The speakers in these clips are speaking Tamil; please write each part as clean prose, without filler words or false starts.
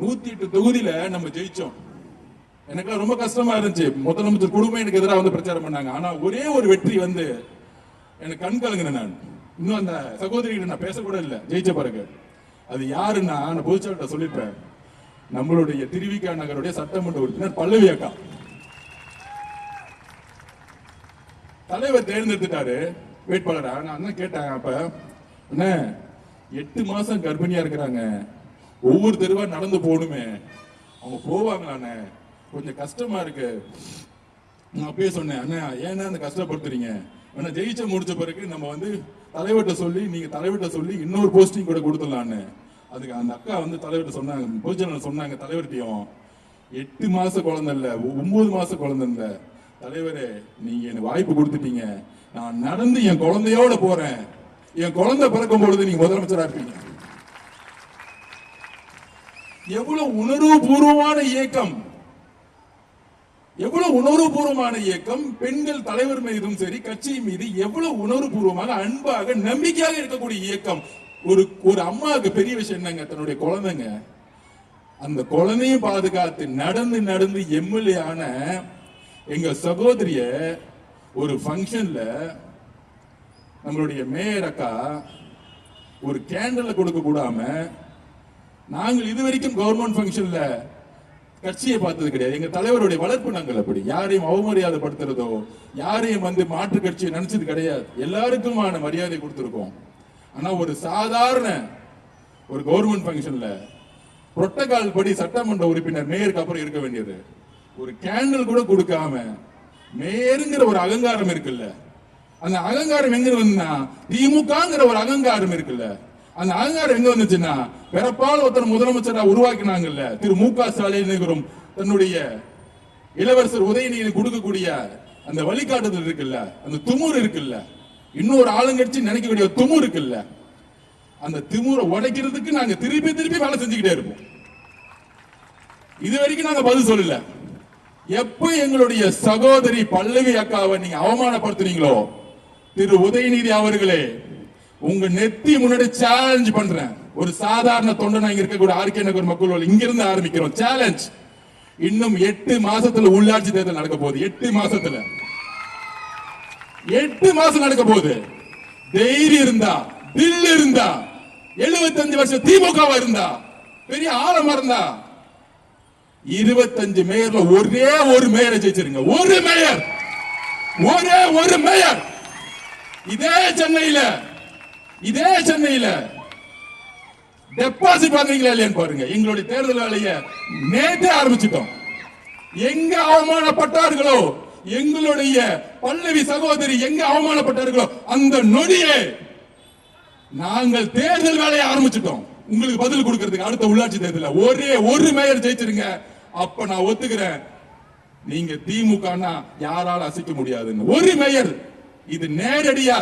108 தொகுதியில நம்ம ஜெயிச்சோம். எனக்கு ரொம்ப கஷ்டமா இருந்துச்சு. முதலமைச்சர் குடும்பம் எனக்கு எதிராக வந்து பிரச்சாரம் பண்ணாங்க. ஆனா ஒரே ஒரு வெற்றி வந்து எனக்கு கண் கலங்கினேன். நான் இன்னும் அந்த சகோதரிகிட்ட நான் பேசக்கூட இல்லை ஜெயிச்ச பிறகு. அது யாருன்னா நான் பொதுச்சாளர்கிட்ட சொல்லியிருப்பேன், நம்மளுடைய திருவிக நகருடைய சட்டமன்ற உறுப்பினர் பல்லவி அக்கா. தலைவர் தேர்ந்தெடுத்துட்டாரு வேட்பாளரா. நான் தான் கேட்டேன், அப்ப என்ன 8 மாசம் கர்ப்பிணியா இருக்கிறாங்க, ஒவ்வொரு தெருவா நடந்து போகணுமே, அவங்க போவாங்களாண்ணே, கொஞ்சம் கஷ்டமா இருக்கு. நான் அப்பயே சொன்னேன், அண்ணா ஏன்னா அந்த கஷ்டப்படுத்துறீங்க, ஆனா ஜெயிச்ச முடிச்ச பிறகு நம்ம வந்து தலைவர்கிட்ட சொல்லி, நீங்க தலைவர்கிட்ட சொல்லி இன்னொரு போஸ்டிங் கூட கொடுத்துடலான்னு. அதுக்கு அந்த அக்கா வந்து தலைவர்கிட்ட சொன்னாங்க, பொதுச்செயலாளர் சொன்னாங்க தலைவர்கிட்டையும், 8 மாச குழந்தை இல்ல, 9 மாச குழந்தை இல்ல, தலைவரே நீங்க எனக்கு வாய்ப்பு கொடுத்துட்டீங்க, நான் நடந்து என் குழந்தையோட போறேன், என் குழந்தை பிறக்கும் பொழுது நீங்க முதலமைச்சரா இருப்பீங்க. எவ்வளவு உணர்வு பூர்வமான இயக்கம், எவ்வளவு உணர்வு பூர்வமான இயக்கம். பெண்கள் தலைவர் மீதும் சரி கட்சி மீது எவ்வளவு உணர்வு பூர்வமாக அன்பாக நம்பிக்கையாக இருக்கக்கூடிய இயக்கம். ஒரு அம்மாவுக்கு பெரிய விஷயம் என்னங்க, தன்னுடைய குழந்தைங்க, அந்த குழந்தையும் பாதுகாத்து நடந்து நடந்து எம்எல்ஏ ஆன எங்க சகோதரிய ஒரு ஃபங்க்ஷன்ல நம்மளுடைய மேயர் அக்கா ஒரு கேண்டல் கொடுக்க கூடாம, நாங்கள் இதுவரைக்கும் கவர்மெண்ட் ஃபங்க்ஷன்ல கட்சியை பார்த்தது கிடையாது. எங்க தலைவருடைய வளர்ப்பு நாங்கள் அப்படி யாரையும் அவமரியாதைப்படுத்துறதோ யாரையும் வந்து மாற்று கட்சியை நினைச்சது கிடையாது. எல்லாருக்குமான மரியாதை கொடுத்திருக்கோம். ஆனா ஒரு சாதாரண ஒரு கவர்மெண்ட் ஃபங்க்ஷன்ல புரோட்டோகால் படி சட்டமன்ற உறுப்பினர் மேயருக்கு அப்புறம் இருக்க வேண்டியது, ஒரு கேண்டல் கூட கொடுக்காம மேயருங்கிற ஒரு அகங்காரம் இருக்குல்ல, அந்த அகங்காரம் எங்க வந்துன்னா திமுகங்கிற ஒரு அகங்காரம் இருக்குல்ல, அந்த அகங்காரம் எங்க வந்துச்சுன்னா பிறப்பால் ஒருத்தர் முதலமைச்சரா உருவாக்கினாங்கல்ல திரு மு.க. ஸ்டாலின், தன்னுடைய இளவரசர் உதயநிதி கொடுக்கக்கூடிய அந்த வழிகாட்டுதல் இருக்குல்ல, அந்த துமுறு இருக்குல்ல, இன்னொரு ஆளுங்கட்சி நினைக்கக்கூடிய துமுறு இருக்குல்ல, அந்த திமுறை உடைக்கிறதுக்கு நாங்க திருப்பி திருப்பி வேலை செஞ்சுக்கிட்டே இருப்போம். இது வரைக்கும் நாங்க பதில் சொல்லல. எப்ப எங்களுடைய சகோதரி பல்லவி அக்காவை நீங்க அவமானப்படுத்துறீங்களோ, திரு உதயநிதி அவர்களே, உங்க நெத்தி முன்னாடி சேலஞ்ச் பண்றேன். ஒரு சாதாரண தொண்டனா இங்க இருக்கக்கூடிய ஆர்கே நகர் மக்கள் இங்க இருந்து ஆரம்பிக்கிறோம் சேலஞ்ச். இன்னும் 8 மாசத்துல உள்ளாட்சி தேர்தல் நடக்க போகுது. 8 மாசத்துல 8 மாசம் நடக்க போகுது. தைரியம் இருந்தா, தில் இருந்தா, 75 வருஷம் திமுகவா இருந்தா, பெரிய ஆழமா இருந்தா 25 மேயர்ல ஒரே ஒரு மேயரை ஜெயிச்சிருங்க. ஒரு மேயர், ஒரே ஒரு மேயர். இதே சென்னையில டெபாசிட் வாங்குறீங்களா இல்லையான்னு பாருங்க. எங்களுடைய தேர்தல் வேலையை நேற்றே ஆரம்பிச்சிட்டோம். எங்க அவமானப்பட்டார்களோ, எங்களுடைய பல்லவி சகோதரி எங்க அவமானப்பட்டார்களோ அந்த நொடியே நாங்கள் தேர்தல் வேலையை ஆரம்பிச்சிட்டோம். உங்களுக்கு பதில் கொடுக்கிறதுக்கு அடுத்த உள்ளாட்சி தேர்தலில் ஒரே ஒரு மேயர் ஜெயிச்சிருங்க. அப்ப நான் ஒத்துக்கிறேன், நீங்க திமுக யாரால அசைக்க முடியாதுன்னு. ஒரு மேயர். இது நேரடியா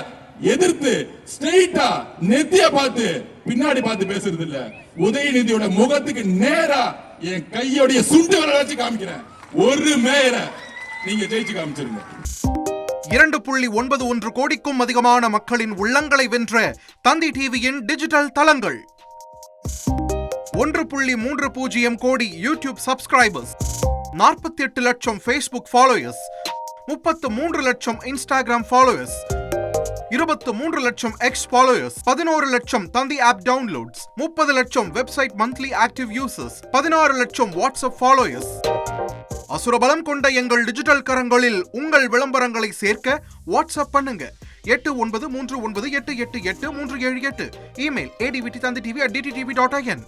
எதிர்த்து ஸ்ட்ரெயிட்டா நெத்திய பார்த்து பின்னாடி பார்த்து பேசுறது இல்ல. உதயநிதியோட முகத்துக்கு நேரா என் கையோடைய சுண்டு விரலை வச்சு காமிக்கிறேன். ஒரு மேயரை நீங்க ஜெயிச்சு காமிச்சிருங்க. 2.91 கோடிக்கும் அதிகமான மக்களின் உள்ளங்களை வென்ற தந்தி டிவியின் டிஜிட்டல் தளங்கள், 1.30 கோடி யூடியூப் சப்ஸ்கிரைபர்ஸ், 48 லட்சம் ஃபேஸ்புக் ஃபாலோயர்ஸ், 33 லட்சம் இன்ஸ்டாகிராம் ஃபாலோயர்ஸ், 23 லட்சம் எக்ஸ் ஃபாலோயர்ஸ், 11 லட்சம் தந்தி ஆப் டவுன்லோட்ஸ், 30 லட்சம் வெப்சைட் மந்த்லி ஆக்டிவ் யூசர்ஸ், 16 லட்சம் வாட்ஸ்அப் ஃபாலோயர்ஸ். அசுரபலம் கொண்ட எங்கள் டிஜிட்டல் கரங்களில் உங்கள் விளம்பரங்களை சேர்க்க வாட்ஸ்அப் பண்ணுங்க 8939888378. Email advttanditv@dttv.in.